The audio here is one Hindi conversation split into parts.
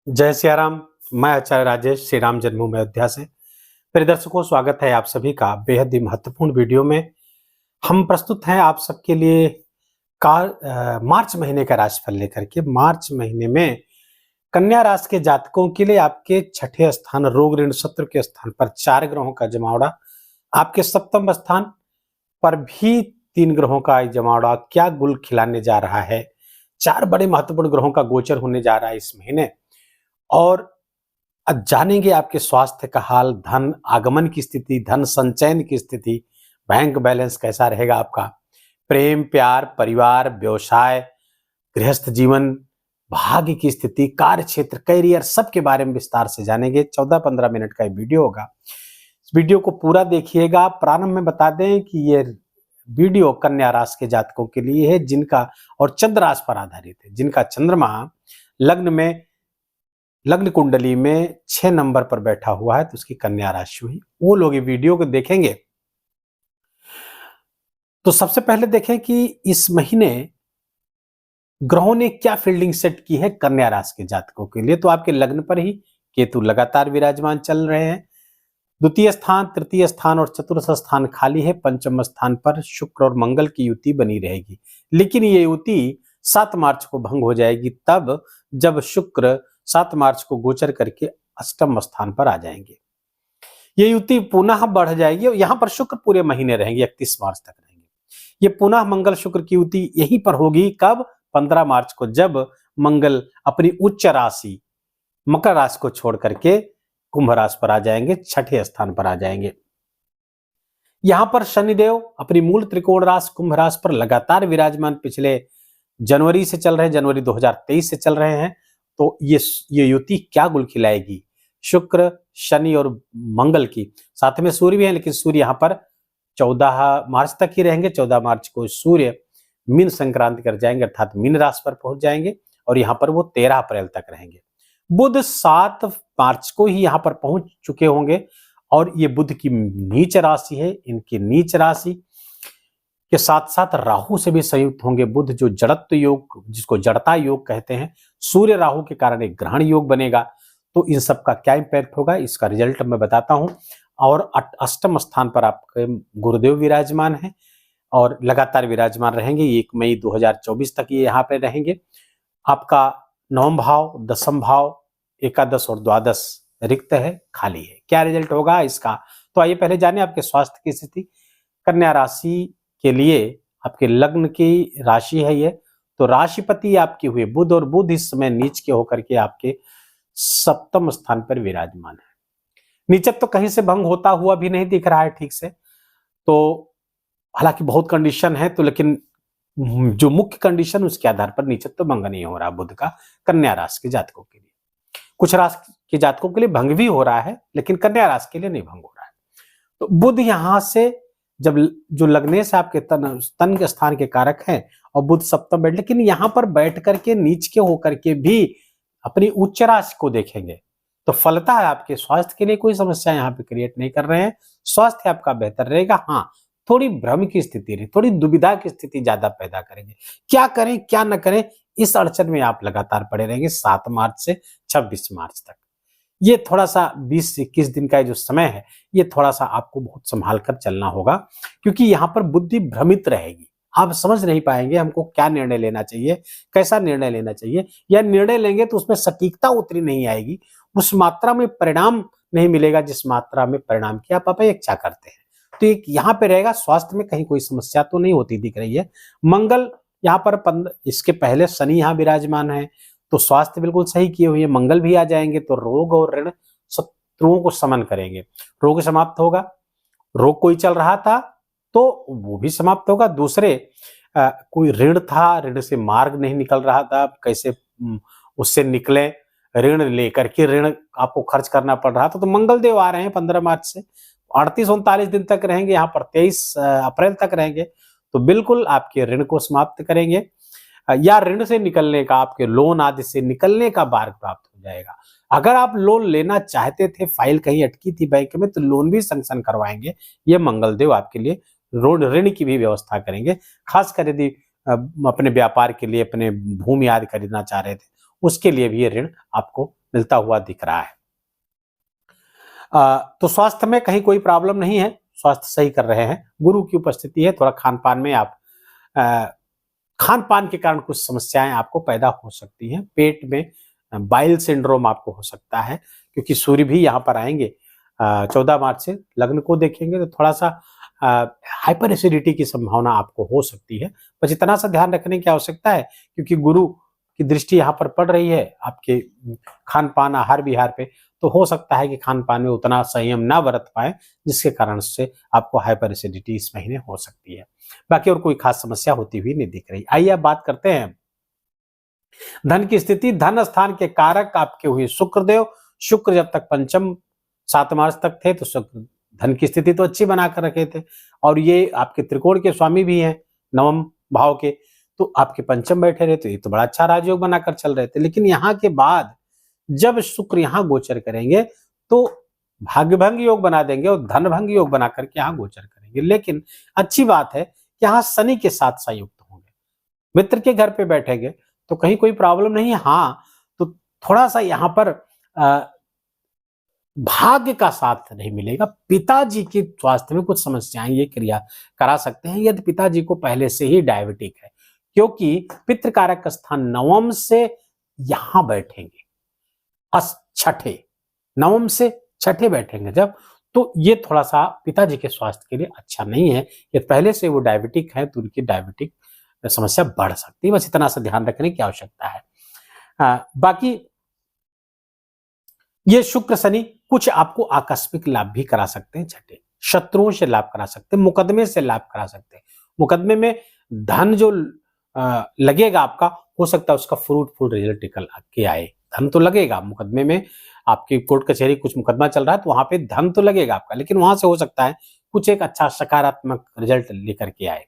जय सियाराम। मैं आचार्य राजेश श्री राम जन्मभूमि अयोध्या से। प्रिय दर्शकों, स्वागत है आप सभी का बेहद ही महत्वपूर्ण वीडियो में। हम प्रस्तुत हैं आप सबके लिए मार्च महीने का राशिफल लेकर के। मार्च महीने में कन्या राशि के जातकों के लिए आपके छठे स्थान रोग ऋण शत्रु के स्थान पर 4 ग्रहों का जमावड़ा, आपके सप्तम स्थान पर भी 3 ग्रहों का जमावड़ा क्या गुल खिलाने जा रहा है। 4 बड़े महत्वपूर्ण ग्रहों का गोचर होने जा रहा है इस महीने। और आज जानेंगे आपके स्वास्थ्य का हाल, धन आगमन की स्थिति, धन संचयन की स्थिति, बैंक बैलेंस कैसा रहेगा आपका, प्रेम प्यार, परिवार, व्यवसाय, गृहस्थ जीवन, भाग्य की स्थिति, कार्य क्षेत्र, करियर, सबके बारे में विस्तार से जानेंगे। 14-15 मिनट का ये वीडियो होगा। इस वीडियो को पूरा देखिएगा। प्रारंभ में बता दें कि ये वीडियो कन्या राशि के जातकों के लिए है जिनका और चंद्र राशि पर आधारित है, जिनका चंद्रमा लग्न कुंडली में 6 नंबर पर बैठा हुआ है, तो उसकी कन्या राशि हुई। वो लोग ये वीडियो को देखेंगे। तो सबसे पहले देखें कि इस महीने ग्रहों ने क्या फील्डिंग सेट की है कन्या राशि के जातकों के लिए। तो आपके लग्न पर ही केतु लगातार विराजमान चल रहे हैं। द्वितीय स्थान, तृतीय स्थान और चतुर्थ स्थान खाली है। पंचम स्थान पर शुक्र और मंगल की युति बनी रहेगी, लेकिन ये युति 7 मार्च को भंग हो जाएगी, तब जब शुक्र 7 मार्च को गोचर करके अष्टम स्थान पर आ जाएंगे। ये युति पुनः बढ़ जाएगी और यहां पर शुक्र पूरे महीने रहेंगे, 31 मार्च तक रहेंगे। ये पुनः मंगल शुक्र की युति यहीं पर होगी, कब? 15 मार्च को, जब मंगल अपनी उच्च राशि मकर राशि को छोड़ करके कुंभ राशि पर आ जाएंगे, छठे स्थान पर आ जाएंगे। यहां पर शनिदेव अपनी मूल त्रिकोण राशि कुंभ राशि पर लगातार विराजमान पिछले जनवरी से चल रहे हैं, जनवरी 2023 से चल रहे हैं। तो ये युति क्या गुल खिलाएगी? शुक्र, शनि और मंगल की, साथ में सूर्य भी है, लेकिन सूर्य यहां पर 14 मार्च तक ही रहेंगे। 14 मार्च को सूर्य मीन संक्रांति कर जाएंगे, अर्थात मीन राशि पर पहुंच जाएंगे और यहां पर वो 13 अप्रैल तक रहेंगे। बुध 7 मार्च को ही यहां पर पहुंच चुके होंगे और ये बुध की नीच राशि है। इनकी नीच राशि के साथ साथ राहु से भी संयुक्त होंगे। बुध जो जड़त्व योग, जिसको जड़ता योग कहते हैं, सूर्य राहु के कारण एक ग्रहण योग बनेगा। तो इन सब का क्या इंपैक्ट होगा, इसका रिजल्ट मैं बताता हूं। और अष्टम स्थान पर आपके गुरुदेव विराजमान हैं और लगातार विराजमान रहेंगे। 1 मई 2024 तक ये यहाँ पे रहेंगे। आपका 9वां भाव, 10वां भाव, एकादश और द्वादश रिक्त है, खाली है। क्या रिजल्ट होगा इसका? तो आइए पहले जाने आपके स्वास्थ्य की स्थिति। कन्या राशि के लिए आपके लग्न की राशि है ये, तो राशिपति आपकी हुए बुध, और बुध इस समय नीच के होकर के आपके सप्तम स्थान पर विराजमान है। नीचत तो कहीं से भंग होता हुआ भी नहीं दिख रहा है ठीक से, तो हालांकि बहुत कंडीशन है, तो लेकिन जो मुख्य कंडीशन उसके आधार पर नीचत तो भंग नहीं हो रहा बुध का कन्या राशि के जातकों के लिए। कुछ राशि के जातकों के लिए भंग भी हो रहा है, लेकिन कन्या राशि के लिए नहीं भंग हो रहा है। तो बुध यहां से जब जो लग्ने से आपके तन के स्थान के कारक हैं और बुध सप्तम बैठ, लेकिन यहां पर बैठ करके नीच के होकर के भी अपनी उच्च राशि को देखेंगे, तो फलता है आपके स्वास्थ्य के लिए कोई समस्या यहाँ पे क्रिएट नहीं कर रहे हैं। स्वास्थ्य आपका बेहतर रहेगा। हाँ, थोड़ी भ्रम की स्थिति रही, थोड़ी दुविधा की स्थिति ज्यादा पैदा करेंगे। क्या करें क्या न करें, इस अड़चन में आप लगातार पड़े रहेंगे 7 मार्च से 26 मार्च तक। ये थोड़ा सा 20 से 21 दिन का जो समय है, ये थोड़ा सा आपको बहुत संभाल कर चलना होगा, क्योंकि यहाँ पर बुद्धि भ्रमित रहेगी। आप समझ नहीं पाएंगे हमको क्या निर्णय लेना चाहिए, कैसा निर्णय लेना चाहिए, या निर्णय लेंगे तो उसमें सटीकता उतनी नहीं आएगी, उस मात्रा में परिणाम नहीं मिलेगा जिस मात्रा में परिणाम की आप अपेक्षा करते हैं। तो एक यहाँ पे रहेगा। स्वास्थ्य में कहीं कोई समस्या तो नहीं होती दिख रही है। मंगल यहाँ पर इसके पहले शनि यहाँ विराजमान है, तो स्वास्थ्य बिल्कुल सही किए हुए। मंगल भी आ जाएंगे तो रोग और ऋण शत्रुओं को समन करेंगे, रोग समाप्त होगा। रोग कोई चल रहा था तो वो भी समाप्त होगा। दूसरे कोई ऋण था, ऋण से मार्ग नहीं निकल रहा था, कैसे उससे निकले, ऋण लेकर के ऋण आपको खर्च करना पड़ रहा था, तो मंगल देव आ रहे हैं 15 मार्च से, 38-39 दिन तक रहेंगे। यहाँ पर 23 अप्रैल तक रहेंगे, तो बिल्कुल आपके ऋण को समाप्त करेंगे, या ऋण से निकलने का, आपके लोन आदि से निकलने का मार्ग प्राप्त हो जाएगा। अगर आप लोन लेना चाहते थे, फाइल कहीं अटकी थी बैंक में, तो लोन भी सैंक्शन करवाएंगे। ये मंगलदेव आपके लिए ऋण की भी व्यवस्था करेंगे। खासकर यदि अपने व्यापार के लिए, अपने भूमि आदि खरीदना चाह रहे थे, उसके लिए भी ये ऋण आपको मिलता हुआ दिख रहा है। तो स्वास्थ्य में कहीं कोई प्रॉब्लम नहीं है, स्वास्थ्य सही कर रहे हैं। गुरु की उपस्थिति है, थोड़ा खान पान में आप खान पान के कारण कुछ समस्याएं आपको पैदा हो सकती हैं। पेट में बाइल सिंड्रोम आपको हो सकता है, क्योंकि सूर्य भी यहाँ पर आएंगे 14 मार्च से। लग्न को देखेंगे तो थोड़ा सा हाइपर एसिडिटी की संभावना आपको हो सकती है। बस इतना सा ध्यान रखने की आवश्यकता है, क्योंकि गुरु की दृष्टि यहाँ पर पड़ रही है आपके खान पान आहार विहार पे, तो हो सकता है कि खान पान में उतना संयम ना बरत पाए, जिसके कारण से आपको हाइपर एसिडिटी इस महीने हो सकती है। बाकी और कोई खास समस्या होती हुई नहीं दिख रही। आइए अब बात करते हैं धन की स्थिति। धन स्थान के कारक आपके हुए शुक्रदेव। शुक्र जब तक पंचम 7 मार्च तक थे तो शुक्र धन की स्थिति तो अच्छी बनाकर रखे थे, और ये आपके त्रिकोण के स्वामी भी हैं, नवम भाव के, तो आपके पंचम बैठे रहे, तो ये तो बड़ा अच्छा राजयोग बनाकर चल रहे थे। लेकिन यहाँ के बाद जब शुक्र यहाँ गोचर करेंगे तो भाग्यभंग योग बना देंगे और धनभंग योग बना करके यहाँ गोचर करेंगे। लेकिन अच्छी बात है कि यहाँ शनि के साथ संयुक्त होंगे, मित्र के घर पे बैठेंगे, तो कहीं कोई प्रॉब्लम नहीं है। हाँ, तो थोड़ा सा यहाँ पर भाग्य का साथ नहीं मिलेगा। पिताजी की स्वास्थ्य में कुछ समस्याएं ये क्रिया करा सकते हैं, यदि पिताजी को पहले से ही डायबिटिक है, क्योंकि पितृकारक स्थान नवम से यहां बैठेंगे, छठे, नवम से छठे बैठेंगे जब, तो ये थोड़ा सा पिताजी के स्वास्थ्य के लिए अच्छा नहीं है। ये पहले से वो डायबिटिक है तो उनकी डायबिटिक समस्या बढ़ सकती है। बस इतना सा ध्यान रखने की आवश्यकता है। बाकी ये शुक्र शनि कुछ आपको आकस्मिक लाभ भी करा सकते हैं। छठे, शत्रुओं से लाभ करा सकते हैं, मुकदमे से लाभ करा सकते हैं। मुकदमे में धन जो लगेगा आपका, हो सकता है उसका फ्रूटफुल रिजल्ट निकल के आए। धन तो लगेगा मुकदमे में, आपकी कोर्ट कचहरी कुछ मुकदमा चल रहा है तो वहां पे धन तो लगेगा आपका, लेकिन वहां से हो सकता है कुछ एक अच्छा सकारात्मक रिजल्ट लेकर के आए।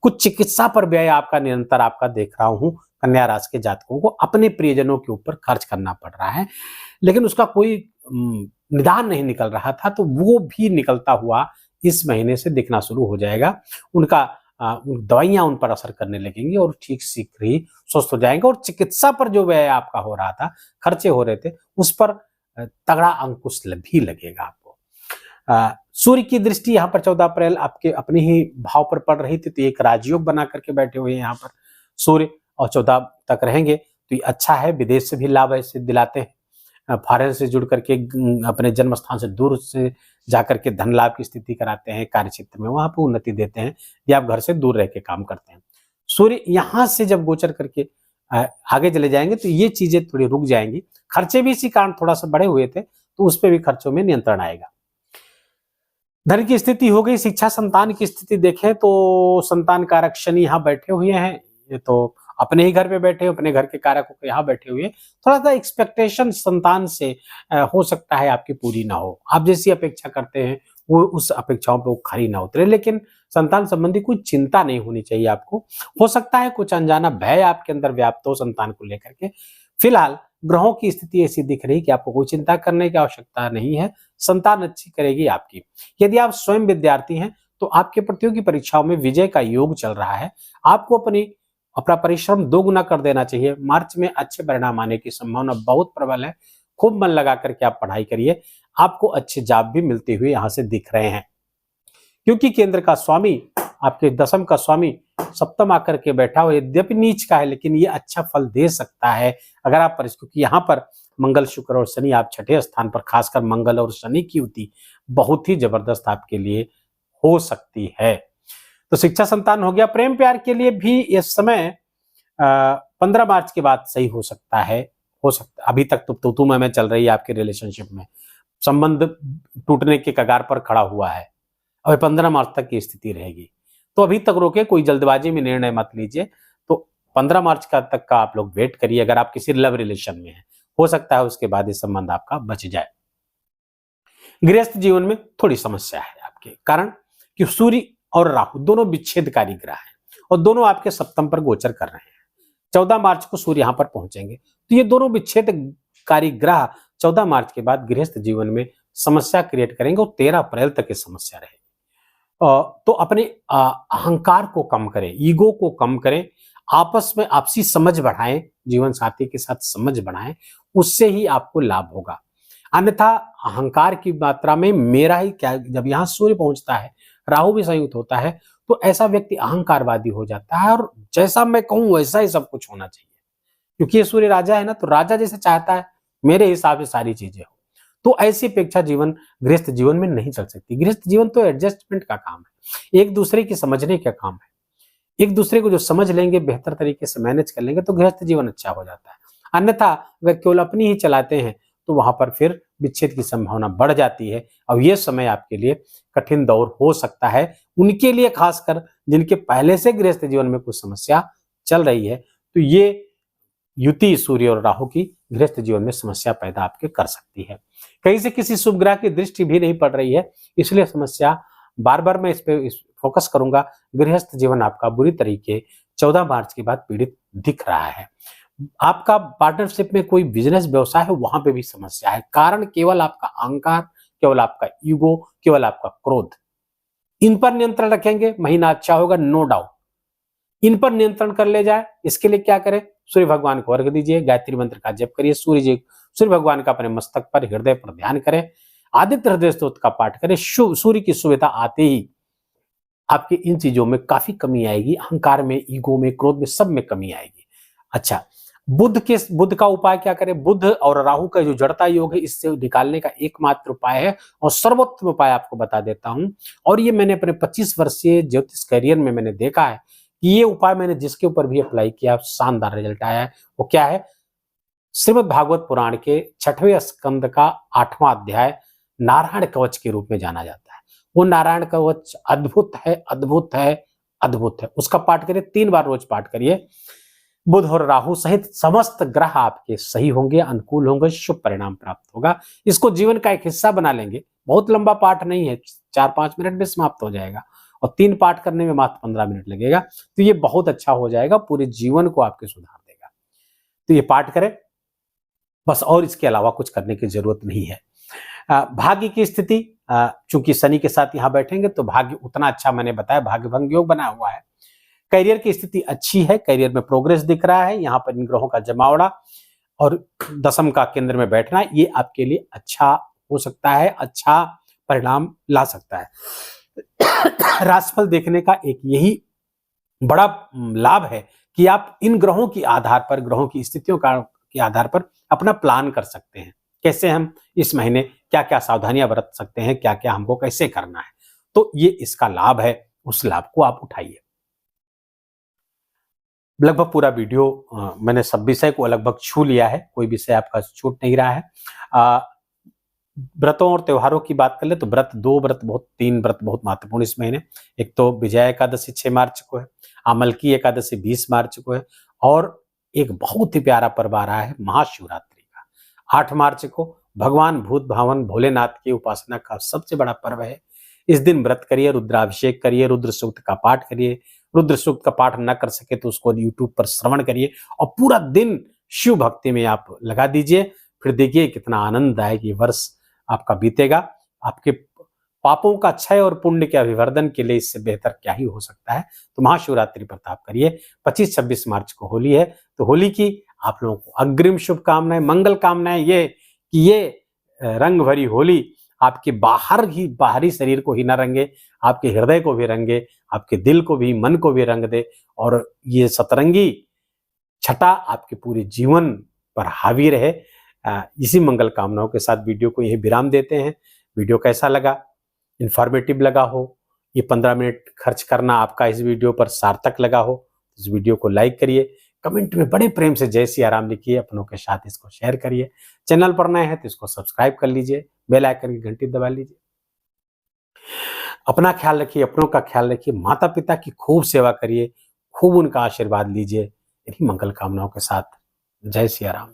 कुछ चिकित्सा पर व्यय आपका निरंतर आपका देख रहा हूं, कन्या राशि के जातकों को अपने प्रियजनों के ऊपर खर्च करना पड़ रहा है, लेकिन उसका कोई निदान नहीं निकल रहा था, तो वो भी निकलता हुआ इस महीने से दिखना शुरू हो जाएगा। उनका दवाइयां उन पर असर करने लगेंगी और ठीक शीघ्र ही स्वस्थ हो जाएंगे। और चिकित्सा पर जो व्यय आपका हो रहा था, खर्चे हो रहे थे, उस पर तगड़ा अंकुश भी लगेगा आपको। सूर्य की दृष्टि यहाँ पर 14 अप्रैल आपके अपने ही भाव पर पड़ रही थी, तो एक राजयोग बना करके बैठे हुए हैं यहाँ पर सूर्य, और 14 तक रहेंगे तो ये अच्छा है। विदेश से भी लाभ ऐसे दिलाते हैं, फॉरेन से जुड़ करके अपने जन्म स्थान से दूर से जाकर के धन लाभ की स्थिति कराते हैं, कार्य क्षेत्र में वहां पर उन्नति देते हैं, या आप घर से दूर रह के काम करते हैं। सूर्य यहां से जब गोचर करके आगे चले जाएंगे तो ये चीजें थोड़ी रुक जाएंगी। खर्चे भी इसी कारण थोड़ा सा बढ़े हुए थे, तो उस पर भी खर्चों में नियंत्रण आएगा। धन की स्थिति हो गई। शिक्षा संतान की स्थिति देखें तो संतान कारक शनि यहाँ बैठे हुए हैं, ये तो अपने ही घर पे बैठे, अपने घर के कारक होकर यहाँ बैठे हुए। थोड़ा सा एक्सपेक्टेशन संतान से हो सकता है आपकी पूरी ना हो, आप जैसी अपेक्षा करते हैं वो उस अपेक्षाओं पे वो खरी ना उतरे। लेकिन संतान संबंधी कोई चिंता नहीं होनी चाहिए आपको। हो सकता है कुछ अनजाना भय आपके अंदर व्याप्त हो संतान को लेकर के। फिलहाल ग्रहों की स्थिति ऐसी दिख रही कि आपको कोई चिंता करने की आवश्यकता नहीं है, संतान अच्छी करेगी आपकी। यदि आप स्वयं विद्यार्थी हैं तो आपके प्रतियोगी परीक्षाओं में विजय का योग चल रहा है। आपको अपना परिश्रम 2 गुना कर देना चाहिए। मार्च में अच्छे परिणाम आने की संभावना बहुत प्रबल है। खूब मन लगा करके आप पढ़ाई करिए, आपको अच्छे जॉब भी मिलते हुए यहां से दिख रहे हैं, क्योंकि केंद्र का स्वामी, आपके दशम का स्वामी सप्तम आकर के बैठा हुआ, यद्यपि नीच का है लेकिन ये अच्छा फल दे सकता है अगर आप क्योंकि यहाँ पर मंगल शुक्र और शनि आप छठे स्थान पर, खासकर मंगल और शनि की युति बहुत ही जबरदस्त आपके लिए हो सकती है। तो शिक्षा संतान हो गया। प्रेम प्यार के लिए भी इस समय 15 मार्च के बाद सही हो सकता है। अभी तक तो तू मैं चल रही है आपके रिलेशनशिप में, संबंध टूटने के कगार पर खड़ा हुआ है, और 15 मार्च तक की स्थिति रहेगी। तो अभी तक रोके, कोई जल्दबाजी में निर्णय मत लीजिए। तो 15 मार्च तक का आप लोग वेट करिए। अगर आप किसी लव रिलेशन में हैं, हो सकता है उसके बाद ये संबंध आपका बच जाए। गृहस्थ जीवन में थोड़ी समस्या है आपके कारण कि सूर्य और राहु दोनों विच्छेदकारी ग्रह हैं और दोनों आपके सप्तम पर गोचर कर रहे हैं। 14 मार्च को सूर्य यहां पर पहुंचेंगे, तो ये दोनों विच्छेदकारी ग्रह 14 मार्च के बाद गृहस्थ जीवन में समस्या क्रिएट करेंगे और 13 अप्रैल तक की समस्या रहेगी। तो अपने अहंकार को कम करें, ईगो को कम करें, आपस में आपसी समझ बढ़ाएं, जीवन साथी के साथ समझ बढ़ाएं, उससे ही आपको लाभ होगा। अन्यथा अहंकार की मात्रा में मेरा ही क्या, जब यहाँ सूर्य पहुंचता है, राहु भी संयुक्त होता है, तो ऐसा व्यक्ति अहंकारवादी हो जाता है और जैसा मैं कहूं वैसा ही सब कुछ होना चाहिए। क्योंकि ये सूर्य राजा है ना, तो राजा जैसे चाहता है मेरे हिसाब से सारी चीजें हो। तो ऐसी अपेक्षा जीवन गृहस्थ जीवन में नहीं चल सकती। गृहस्थ जीवन तो एडजस्टमेंट का काम है, एक दूसरे की समझने का काम है। एक दूसरे को जो समझ लेंगे, बेहतर तरीके से मैनेज कर लेंगे, तो गृहस्थ जीवन अच्छा हो जाता है। अन्यथा अगर केवल अपनी ही चलाते हैं तो वहां पर फिर विच्छेद की संभावना बढ़ जाती है। और यह समय आपके लिए कठिन दौर हो सकता है, उनके लिए खासकर जिनके पहले से गृहस्थ जीवन में कुछ समस्या चल रही है। तो ये युति सूर्य और राहु की गृहस्थ जीवन में समस्या पैदा आपके कर सकती है। कहीं से किसी शुभ ग्रह की दृष्टि भी नहीं पड़ रही है, इसलिए समस्या बार बार मैं इस पे फोकस करूंगा। गृहस्थ जीवन आपका बुरी तरीके 14 मार्च के बाद पीड़ित दिख रहा है। आपका पार्टनरशिप में कोई बिजनेस व्यवसाय है, वहां पे भी समस्या है। कारण केवल आपका अहंकार, केवल आपका ईगो, केवल आपका क्रोध। इन पर नियंत्रण रखेंगे, महीना अच्छा होगा, नो डाउट। इन पर नियंत्रण कर ले जाए, इसके लिए क्या करें? सूर्य भगवान को अर्घ दीजिए, गायत्री मंत्र का जप करिए, सूर्य भगवान का अपने मस्तक पर, हृदय पर ध्यान करें, आदित्य हृदय स्तोत्र का पाठ करें। सूर्य की सुविधा आते ही आपके इन चीजों में काफी कमी आएगी, अहंकार में, ईगो में, क्रोध में, सब में कमी आएगी। अच्छा, बुध का उपाय क्या करें? बुध और राहु का जो जड़ता योग है, इससे निकालने का एकमात्र उपाय है और सर्वोत्तम उपाय आपको बता देता हूं। और ये मैंने अपने 25 वर्षीय ज्योतिष करियर में मैंने देखा है कि ये उपाय मैंने जिसके ऊपर भी अप्लाई किया, शानदार रिजल्ट आया है। वो क्या है? श्रीमद् भागवत पुराण के 6वें स्कंद का 8वां अध्याय नारायण कवच के रूप में जाना जाता है। वो नारायण कवच अद्भुत है, अद्भुत है, अद्भुत है। उसका पाठ करिए, 3 बार रोज पाठ करिए। बुध और राहु सहित समस्त ग्रह आपके सही होंगे, अनुकूल होंगे, शुभ परिणाम प्राप्त होगा। इसको जीवन का एक हिस्सा बना लेंगे। बहुत लंबा पाठ नहीं है, 4-5 मिनट में समाप्त हो जाएगा और 3 पाठ करने में मात्र 15 मिनट लगेगा। तो ये बहुत अच्छा हो जाएगा, पूरे जीवन को आपके सुधार देगा। तो ये पाठ करें बस, और इसके अलावा कुछ करने की जरूरत नहीं है। भाग्य की स्थिति, चूंकि शनि के साथ यहां बैठेंगे तो भाग्य उतना अच्छा, मैंने बताया भाग्य भंग योग बना हुआ है। करियर की स्थिति अच्छी है, करियर में प्रोग्रेस दिख रहा है। यहाँ पर इन ग्रहों का जमावड़ा और दशम का केंद्र में बैठना, ये आपके लिए अच्छा हो सकता है, अच्छा परिणाम ला सकता है। राशिफल देखने का एक यही बड़ा लाभ है कि आप इन ग्रहों की आधार पर, ग्रहों की स्थितियों के आधार पर अपना प्लान कर सकते हैं। कैसे हम इस महीने क्या क्या सावधानियां बरत सकते हैं, क्या क्या हमको कैसे करना है। तो ये इसका लाभ है, उस लाभ को आप उठाइए। लगभग पूरा वीडियो मैंने सब विषय को लगभग छू लिया है, कोई विषय आपका छूट नहीं रहा है। व्रतों और त्योहारों की बात कर ले तो व्रत 3 व्रत बहुत महत्वपूर्ण इस महीने। एक तो विजया एकादशी 6 मार्च को है, आमलकी एकादशी 20 मार्च को है, और एक बहुत ही प्यारा पर्व आ रहा है महाशिवरात्रि का 8 मार्च को। भगवान भूत भावन भोलेनाथ की उपासना का सबसे बड़ा पर्व है। इस दिन व्रत करिए, रुद्राभिषेक करिए, रुद्र सूक्त का पाठ करिए। रुद्र सूक्त का पाठ न कर सके तो उसको यूट्यूब पर श्रवण करिए और पूरा दिन शिव भक्ति में आप लगा दीजिए। फिर देखिए कितना आनंददायक ये वर्ष आपका बीतेगा। आपके पापों का क्षय और पुण्य के अभिवर्धन के लिए इससे बेहतर क्या ही हो सकता है। तो महाशिवरात्रि प्रताप करिए। 25-26 मार्च को होली है, तो होली की आप लोगों को अग्रिम शुभकामनाएं, मंगल कामनाएं, ये कि ये रंग भरी होली आपके बाहरी शरीर को ही न रंगे, आपके हृदय को भी रंगे, आपके दिल को भी, मन को भी रंग दे, और ये सतरंगी छटा आपके पूरे जीवन पर हावी रहे। इसी मंगल कामनाओं के साथ वीडियो को यही विराम देते हैं। वीडियो कैसा लगा, इंफॉर्मेटिव लगा हो, ये 15 मिनट खर्च करना आपका इस वीडियो पर सार्थक लगा हो, इस वीडियो को लाइक करिए, कमेंट में बड़े प्रेम से जय सिया राम लिखिए, अपनों के साथ इसको शेयर करिए। चैनल पर नए हैं तो इसको सब्सक्राइब कर लीजिए, बेल आइकन की घंटी दबा लीजिए। अपना ख्याल रखिए, अपनों का ख्याल रखिए, माता पिता की खूब सेवा करिए, खूब उनका आशीर्वाद लीजिए। इन्हीं मंगल कामनाओं के साथ जय सिया राम।